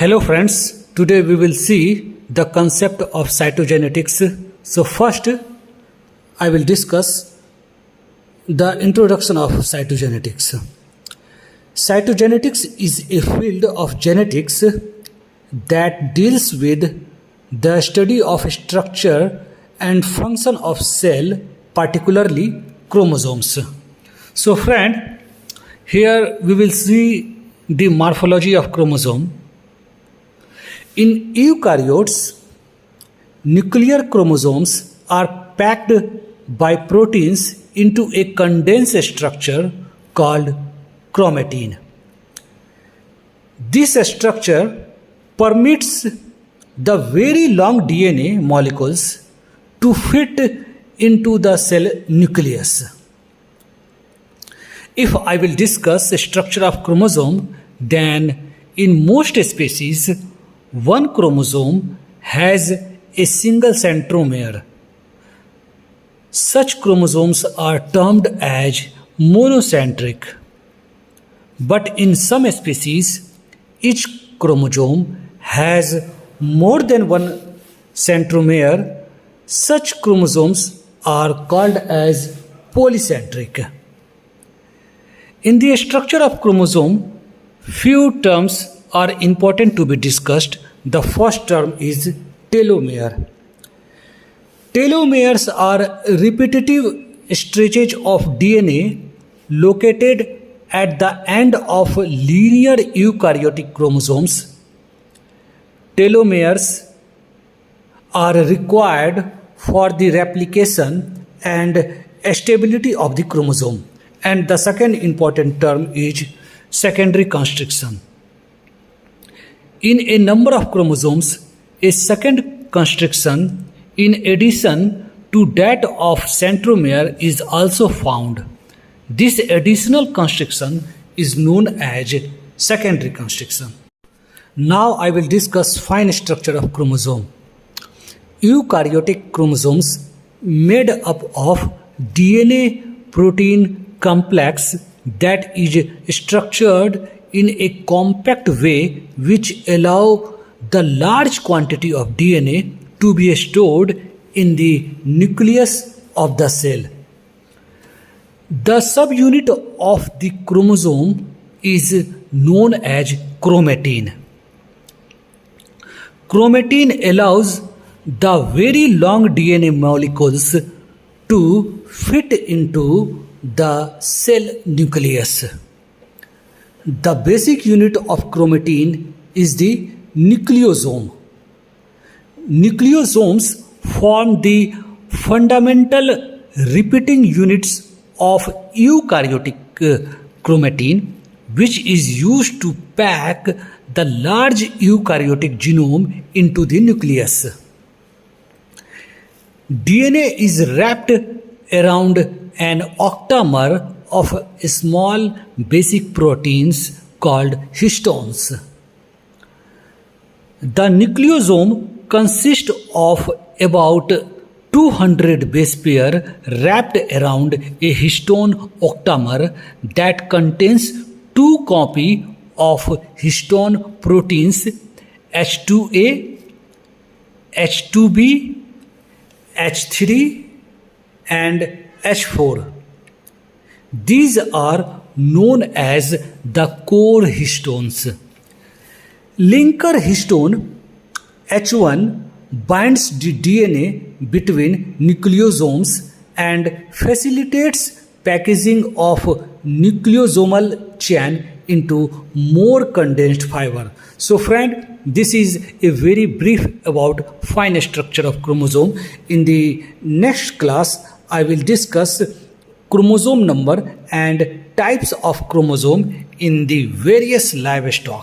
Hello friends, today we will see the concept of cytogenetics. So first I will discuss the introduction of cytogenetics. Cytogenetics is a field of genetics that deals with the study of structure and function of cell, particularly chromosomes. So friend, here we will see the morphology of chromosome. In eukaryotes, nuclear chromosomes are packed by proteins into a condensed structure called chromatin. This structure permits the very long DNA molecules to fit into the cell nucleus. If I will discuss the structure of chromosome, then in most species, one chromosome has a single centromere. Such chromosomes are termed as monocentric. But in some species, each chromosome has more than one centromere. Such chromosomes are called as polycentric. In the structure of chromosome, few terms are important to be discussed. The first term is telomere. Telomeres are repetitive stretches of DNA located at the end of linear eukaryotic chromosomes. Telomeres are required for the replication and stability of the chromosome. And the second important term is secondary constriction. In a number of chromosomes, a second constriction in addition to that of centromere is also found. This additional constriction is known as secondary constriction. Now I will discuss fine structure of chromosome. Eukaryotic chromosomes made up of DNA protein complex that is structured in a compact way which allow the large quantity of DNA to be stored in the nucleus of the cell. The subunit of the chromosome is known as chromatin. Chromatin allows the very long DNA molecules to fit into the cell nucleus. The basic unit of chromatin is the nucleosome. Nucleosomes form the fundamental repeating units of eukaryotic chromatin, which is used to pack the large eukaryotic genome into the nucleus. DNA is wrapped around an octamer of small basic proteins called histones. The nucleosome consists of about 200 base pair wrapped around a histone octamer that contains two copies of histone proteins H2A, H2B, H3 and H4. These are known as the core histones. Linker histone H1 binds the DNA between nucleosomes and facilitates packaging of nucleosomal chain into more condensed fiber. So friend, this is a very brief about fine structure of chromosome. In the next class, I will discuss chromosome number and types of chromosome in the various livestock.